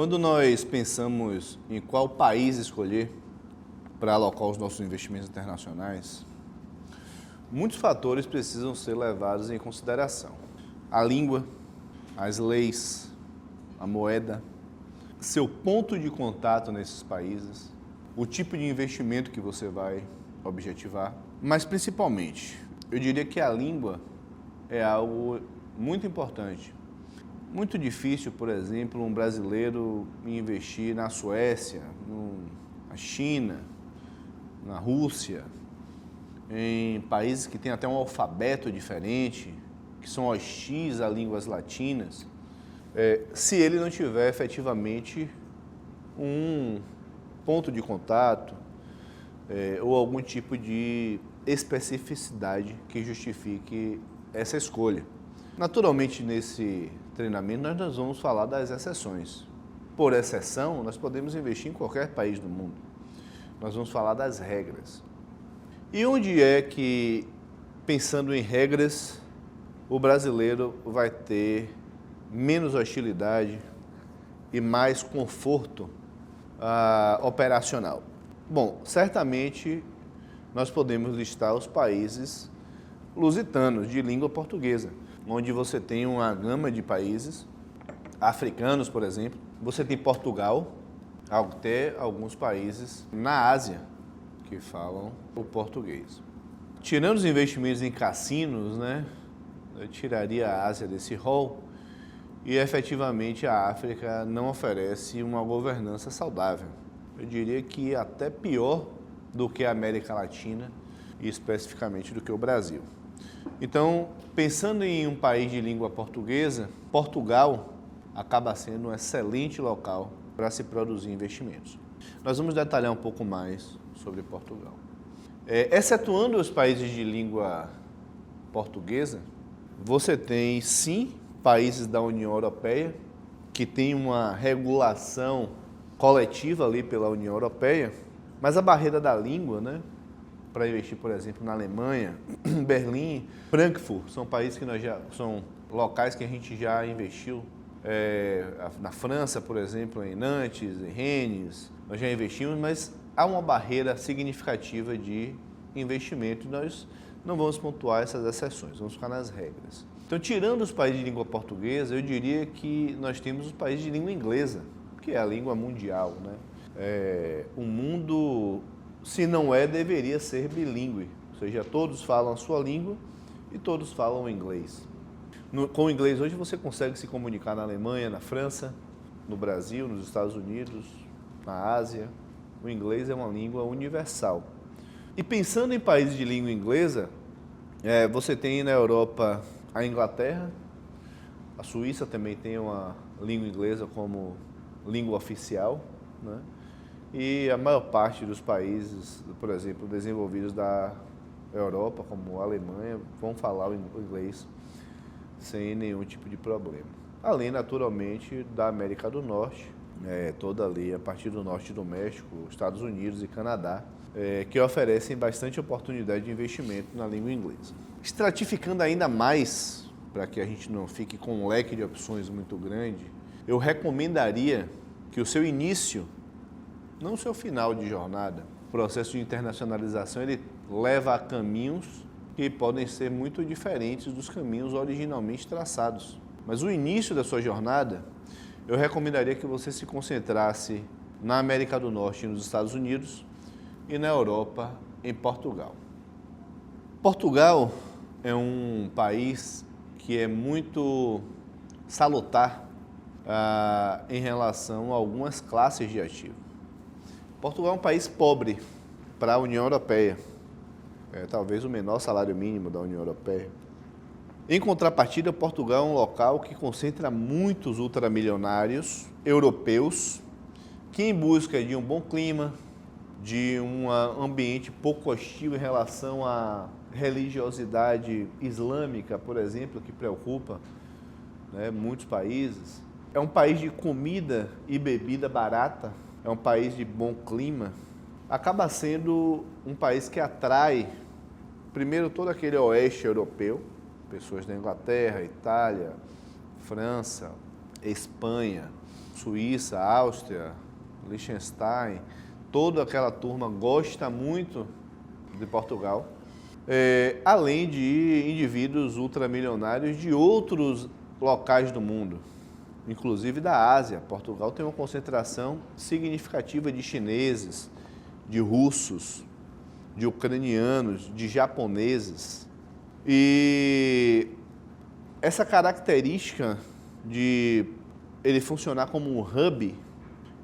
Quando nós pensamos em qual país escolher para alocar os nossos investimentos internacionais, muitos fatores precisam ser levados em consideração. A língua, as leis, a moeda, seu ponto de contato nesses países, o tipo de investimento que você vai objetivar, mas principalmente, eu diria que a língua é algo muito importante. Muito difícil, por exemplo, um brasileiro investir na Suécia, na China, na Rússia, em países que têm até um alfabeto diferente, que são hostis a línguas latinas, se ele não tiver efetivamente um ponto de contato ou algum tipo de especificidade que justifique essa escolha. Naturalmente, nesse treinamento, nós vamos falar das exceções. Por exceção, nós podemos investir em qualquer país do mundo. Nós vamos falar das regras. E onde é que, pensando em regras, o brasileiro vai ter menos hostilidade e mais conforto operacional? Bom, certamente nós podemos listar os países lusitanos de língua portuguesa, onde você tem uma gama de países africanos, por exemplo. Você tem Portugal, até alguns países na Ásia que falam o português. Tirando os investimentos em cassinos, eu tiraria a Ásia desse rol e efetivamente a África não oferece uma governança saudável. Eu diria que até pior do que a América Latina e especificamente do que o Brasil. Então, pensando em um país de língua portuguesa, Portugal acaba sendo um excelente local para se produzir investimentos. Nós vamos detalhar um pouco mais sobre Portugal. Excetuando os países de língua portuguesa, você tem, sim, países da União Europeia que tem uma regulação coletiva ali pela União Europeia, mas a barreira da língua, para investir, por exemplo, na Alemanha, Berlim, Frankfurt, são países que são locais que a gente já investiu. Na França, por exemplo, em Nantes, em Rennes, nós já investimos, mas há uma barreira significativa de investimento e nós não vamos pontuar essas exceções, vamos ficar nas regras. Então, tirando os países de língua portuguesa, eu diria que nós temos os países de língua inglesa, que é a língua mundial, o mundo, se não deveria ser bilíngue, ou seja, todos falam a sua língua e todos falam inglês. Com o inglês hoje você consegue se comunicar na Alemanha, na França, no Brasil, nos Estados Unidos, na Ásia. O inglês é uma língua universal. E pensando em países de língua inglesa, você tem na Europa a Inglaterra, a Suíça também tem uma língua inglesa como língua oficial, e a maior parte dos países, por exemplo, desenvolvidos da Europa, como a Alemanha, vão falar o inglês sem nenhum tipo de problema. Além, naturalmente, da América do Norte, toda ali a partir do norte do México, Estados Unidos e Canadá, que oferecem bastante oportunidade de investimento na língua inglesa. Estratificando ainda mais, para que a gente não fique com um leque de opções muito grande, eu recomendaria que o seu início, não o seu final de jornada, o processo de internacionalização, ele leva a caminhos que podem ser muito diferentes dos caminhos originalmente traçados. Mas o início da sua jornada, eu recomendaria que você se concentrasse na América do Norte e nos Estados Unidos e na Europa, em Portugal. Portugal é um país que é muito salutar em relação a algumas classes de ativo. Portugal é um país pobre para a União Europeia. Talvez o menor salário mínimo da União Europeia. Em contrapartida, Portugal é um local que concentra muitos ultramilionários europeus que, em busca de um bom clima, de um ambiente pouco hostil em relação à religiosidade islâmica, por exemplo, que preocupa muitos países. É um país de comida e bebida barata, é um país de bom clima. Acaba sendo um país que atrai, primeiro, todo aquele oeste europeu, pessoas da Inglaterra, Itália, França, Espanha, Suíça, Áustria, Liechtenstein, toda aquela turma gosta muito de Portugal, além de indivíduos ultramilionários de outros locais do mundo, inclusive da Ásia. Portugal tem uma concentração significativa de chineses, de russos, de ucranianos, de japoneses. E essa característica de ele funcionar como um hub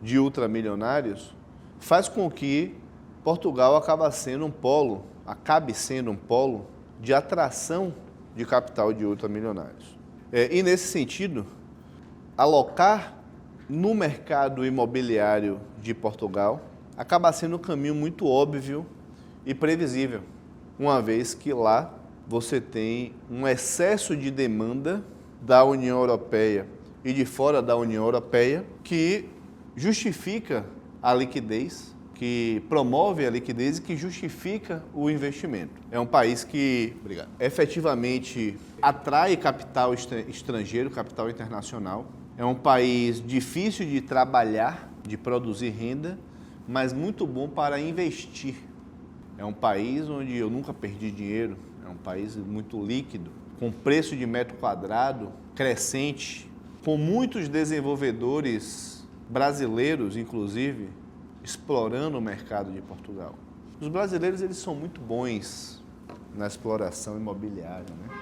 de ultramilionários faz com que Portugal acabe sendo um polo de atração de capital de ultramilionários. E nesse sentido, alocar no mercado imobiliário de Portugal acaba sendo um caminho muito óbvio e previsível, uma vez que lá você tem um excesso de demanda da União Europeia e de fora da União Europeia que justifica a liquidez, que promove a liquidez e que justifica o investimento. É um país que efetivamente atrai capital estrangeiro, capital internacional. É um país difícil de trabalhar, de produzir renda, mas muito bom para investir. É um país onde eu nunca perdi dinheiro, é um país muito líquido, com preço de metro quadrado crescente, com muitos desenvolvedores brasileiros, inclusive, explorando o mercado de Portugal. Os brasileiros, eles são muito bons na exploração imobiliária, né?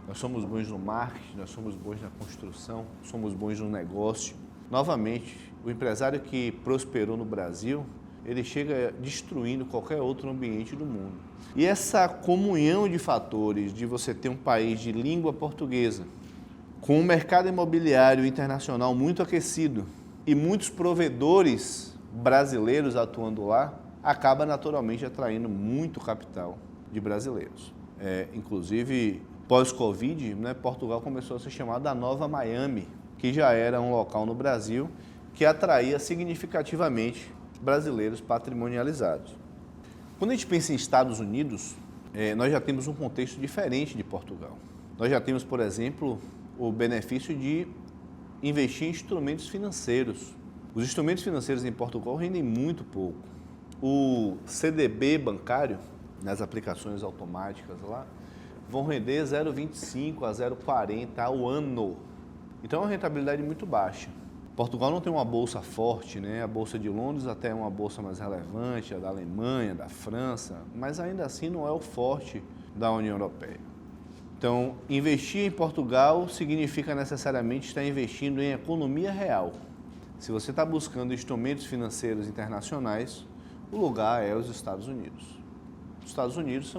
Nós somos bons no marketing, nós somos bons na construção, somos bons no negócio. Novamente, o empresário que prosperou no Brasil, ele chega destruindo qualquer outro ambiente do mundo. E essa comunhão de fatores de você ter um país de língua portuguesa, com um mercado imobiliário internacional muito aquecido e muitos provedores brasileiros atuando lá, acaba naturalmente atraindo muito capital de brasileiros. Inclusive, pós-Covid, né, Portugal começou a ser chamada a nova Miami, que já era um local no Brasil que atraía significativamente brasileiros patrimonializados. Quando a gente pensa em Estados Unidos, nós já temos um contexto diferente de Portugal. Nós já temos, por exemplo, o benefício de investir em instrumentos financeiros. Os instrumentos financeiros em Portugal rendem muito pouco. O CDB bancário, nas aplicações automáticas lá, vão render 0,25 a 0,40 ao ano. Então é uma rentabilidade muito baixa. Portugal não tem uma bolsa forte, né? A Bolsa de Londres até é uma bolsa mais relevante, a da Alemanha, da França, mas ainda assim não é o forte da União Europeia. Então, investir em Portugal significa necessariamente estar investindo em economia real. Se você está buscando instrumentos financeiros internacionais, o lugar é os Estados Unidos. Os Estados Unidos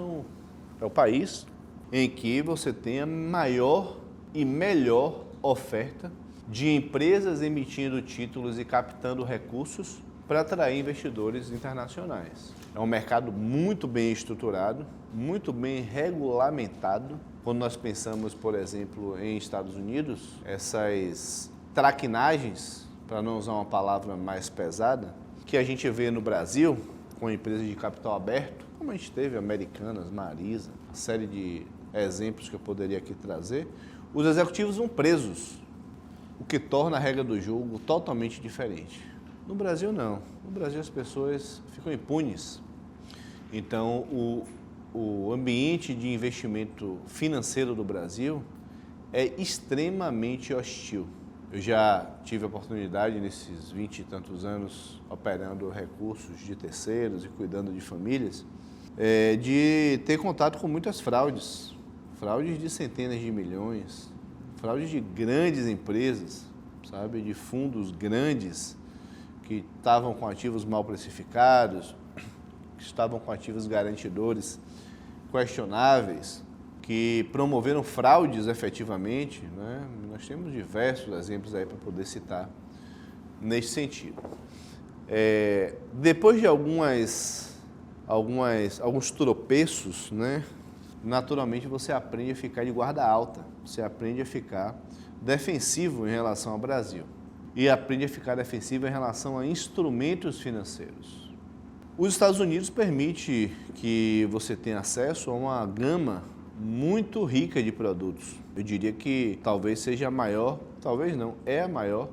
é o país em que você tem a maior e melhor oferta de empresas emitindo títulos e captando recursos para atrair investidores internacionais. É um mercado muito bem estruturado, muito bem regulamentado. Quando nós pensamos, por exemplo, em Estados Unidos, essas traquinagens, para não usar uma palavra mais pesada, que a gente vê no Brasil, com empresas de capital aberto, como a gente teve Americanas, Marisa, uma série de exemplos que eu poderia aqui trazer, os executivos vão presos, o que torna a regra do jogo totalmente diferente. No Brasil, não. No Brasil, as pessoas ficam impunes. Então, o ambiente de investimento financeiro do Brasil é extremamente hostil. Eu já tive a oportunidade, nesses 20 e tantos anos, operando recursos de terceiros e cuidando de famílias, de ter contato com muitas fraudes. Fraudes de centenas de milhões, fraudes de grandes empresas, sabe, de fundos grandes que estavam com ativos mal precificados, que estavam com ativos garantidores questionáveis, que promoveram fraudes efetivamente, né? Nós temos diversos exemplos aí para poder citar nesse sentido. Depois de alguns tropeços, né? Naturalmente você aprende a ficar de guarda alta, você aprende a ficar defensivo em relação ao Brasil e aprende a ficar defensivo em relação a instrumentos financeiros. Os Estados Unidos permite que você tenha acesso a uma gama muito rica de produtos. Eu diria que talvez seja a maior, talvez não, é a maior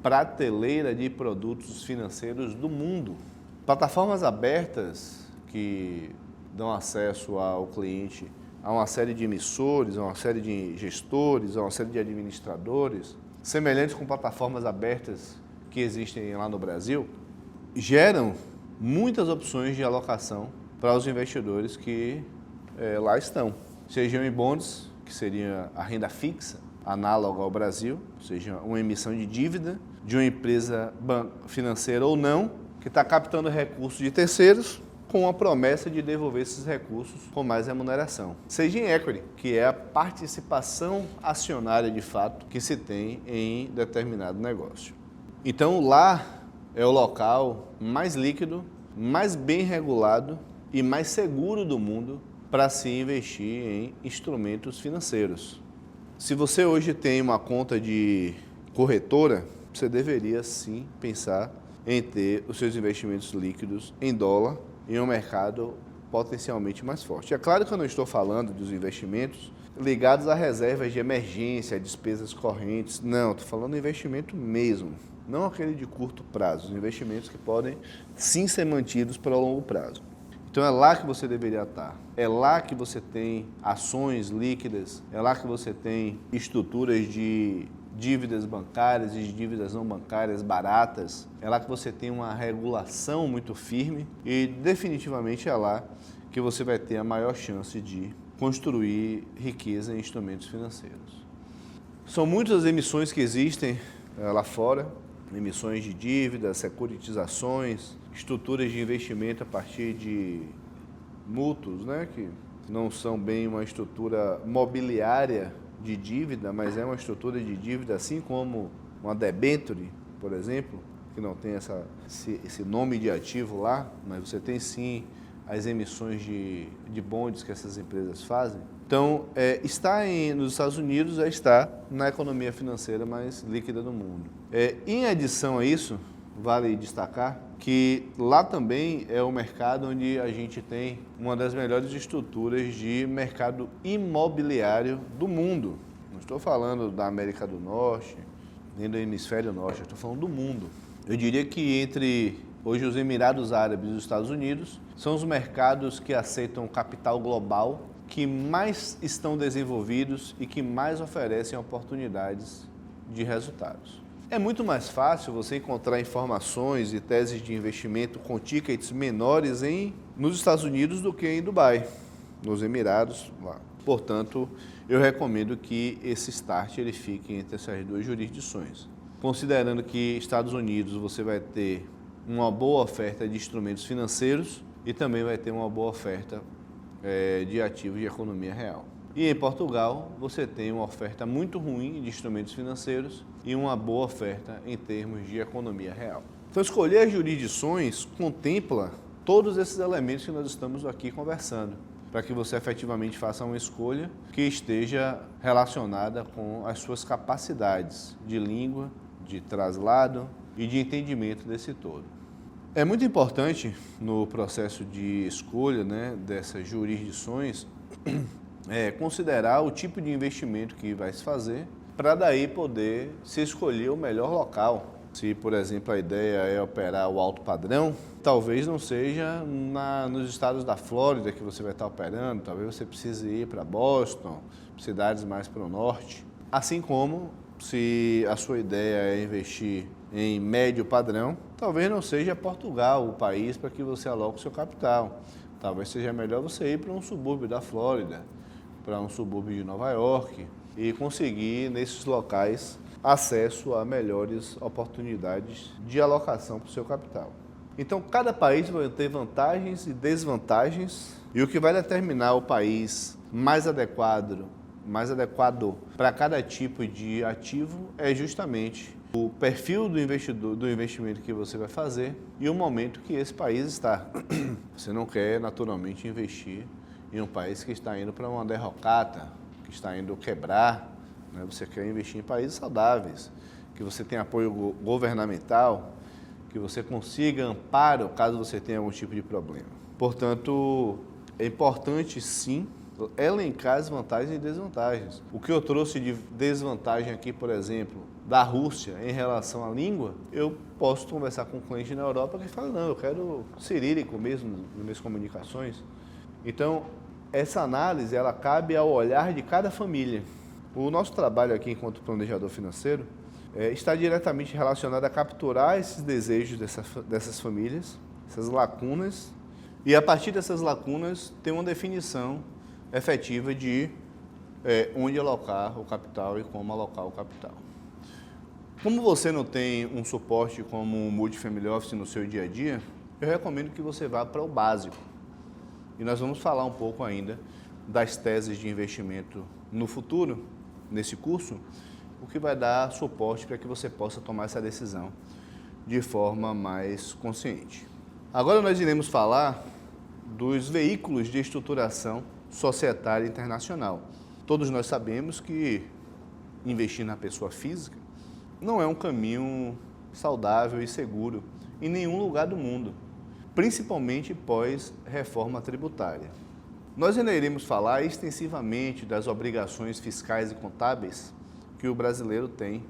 prateleira de produtos financeiros do mundo. Plataformas abertas que dão acesso ao cliente a uma série de emissores, a uma série de gestores, a uma série de administradores, semelhantes com plataformas abertas que existem lá no Brasil, geram muitas opções de alocação para os investidores que lá estão. Sejam em bonds, que seria a renda fixa, análoga ao Brasil, ou seja, uma emissão de dívida de uma empresa financeira ou não, que está captando recursos de terceiros com a promessa de devolver esses recursos com mais remuneração. Seja em equity, que é a participação acionária de fato que se tem em determinado negócio. Então lá é o local mais líquido, mais bem regulado e mais seguro do mundo para se investir em instrumentos financeiros. Se você hoje tem uma conta de corretora, você deveria sim pensar em ter os seus investimentos líquidos em dólar em um mercado potencialmente mais forte. É claro que eu não estou falando dos investimentos ligados a reservas de emergência, a despesas correntes. Não, estou falando do investimento mesmo, não aquele de curto prazo, os investimentos que podem sim ser mantidos para o longo prazo. Então é lá que você deveria estar. É lá que você tem ações líquidas, é lá que você tem estruturas de dívidas bancárias e de dívidas não bancárias baratas. É lá que você tem uma regulação muito firme e definitivamente é lá que você vai ter a maior chance de construir riqueza em instrumentos financeiros. São muitas as emissões que existem lá fora, emissões de dívidas, securitizações, estruturas de investimento a partir de mútuos, né, que não são bem uma estrutura mobiliária de dívida, mas é uma estrutura de dívida, assim como uma debenture, por exemplo, que não tem esse nome de ativo lá, mas você tem sim as emissões de bonds que essas empresas fazem. Então, estar nos Estados Unidos é estar na economia financeira mais líquida do mundo. Em adição a isso, vale destacar que lá também é o mercado onde a gente tem uma das melhores estruturas de mercado imobiliário do mundo. Não estou falando da América do Norte, nem do Hemisfério Norte, eu estou falando do mundo. Eu diria que entre hoje os Emirados Árabes e os Estados Unidos são os mercados que aceitam capital global, que mais estão desenvolvidos e que mais oferecem oportunidades de resultados. É muito mais fácil você encontrar informações e teses de investimento com tickets menores nos Estados Unidos do que em Dubai, nos Emirados lá. Portanto, eu recomendo que esse start ele fique entre essas duas jurisdições. Considerando que Estados Unidos você vai ter uma boa oferta de instrumentos financeiros e também vai ter uma boa oferta de ativos de economia real. E em Portugal, você tem uma oferta muito ruim de instrumentos financeiros e uma boa oferta em termos de economia real. Então, escolher as jurisdições contempla todos esses elementos que nós estamos aqui conversando, para que você efetivamente faça uma escolha que esteja relacionada com as suas capacidades de língua, de traslado e de entendimento desse todo. É muito importante no processo de escolha, dessas jurisdições considerar o tipo de investimento que vai se fazer para daí poder se escolher o melhor local. Se, por exemplo, a ideia é operar o alto padrão, talvez não seja nos estados da Flórida que você vai estar operando, talvez você precise ir para Boston, cidades mais para o norte. Assim como, se a sua ideia é investir em médio padrão, talvez não seja Portugal o país para que você aloque o seu capital. Talvez seja melhor você ir para um subúrbio da Flórida, para um subúrbio de Nova York e conseguir, nesses locais, acesso a melhores oportunidades de alocação para o seu capital. Então, cada país vai ter vantagens e desvantagens e o que vai determinar o país mais adequado para cada tipo de ativo é justamente o perfil do investidor, do investimento que você vai fazer e o momento que esse país está. Você não quer, naturalmente, investir em um país que está indo para uma derrocata, que está indo quebrar. Você quer investir em países saudáveis, que você tenha apoio governamental, que você consiga amparo caso você tenha algum tipo de problema. Portanto, é importante, sim, elencar as vantagens e desvantagens. O que eu trouxe de desvantagem aqui, por exemplo, da Rússia em relação à língua, eu posso conversar com um cliente na Europa que fala, não, eu quero cirílico mesmo nas minhas comunicações. Então, essa análise, ela cabe ao olhar de cada família. O nosso trabalho aqui, enquanto planejador financeiro, está diretamente relacionado a capturar esses desejos dessas famílias, essas lacunas, e a partir dessas lacunas ter uma definição efetiva de onde alocar o capital e como alocar o capital. Como você não tem um suporte como um Multifamily Office no seu dia a dia, eu recomendo que você vá para o básico. E nós vamos falar um pouco ainda das teses de investimento no futuro, nesse curso, o que vai dar suporte para que você possa tomar essa decisão de forma mais consciente. Agora nós iremos falar dos veículos de estruturação societária internacional. Todos nós sabemos que investir na pessoa física não é um caminho saudável e seguro em nenhum lugar do mundo, principalmente pós-reforma tributária. Nós ainda iremos falar extensivamente das obrigações fiscais e contábeis que o brasileiro tem,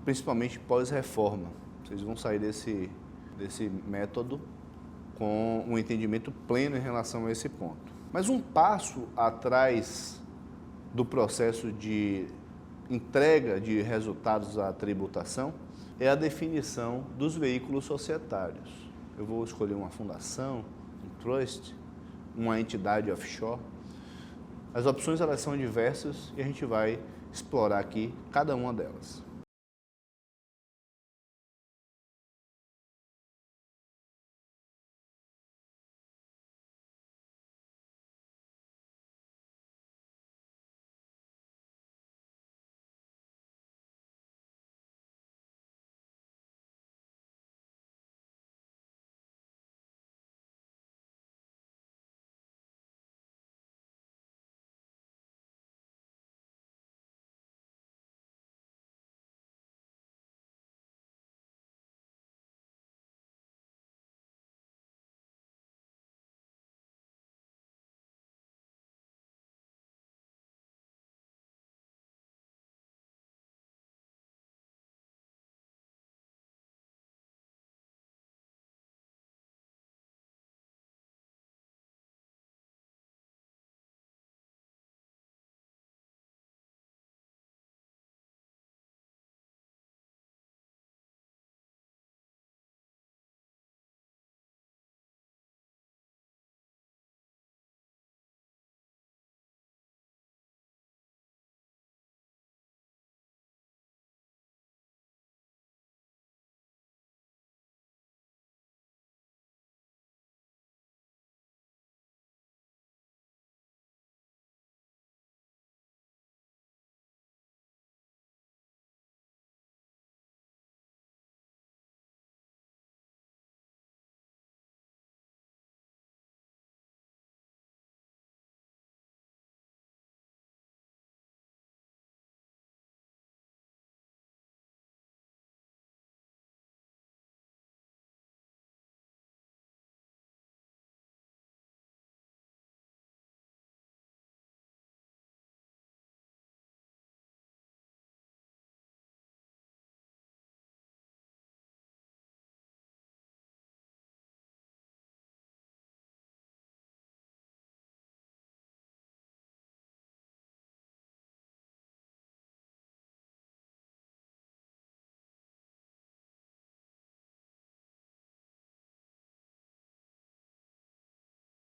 principalmente pós-reforma. Vocês vão sair desse método com um entendimento pleno em relação a esse ponto. Mas um passo atrás do processo de entrega de resultados à tributação é a definição dos veículos societários. Eu vou escolher uma fundação, um trust, uma entidade offshore. As opções elas são diversas e a gente vai explorar aqui cada uma delas.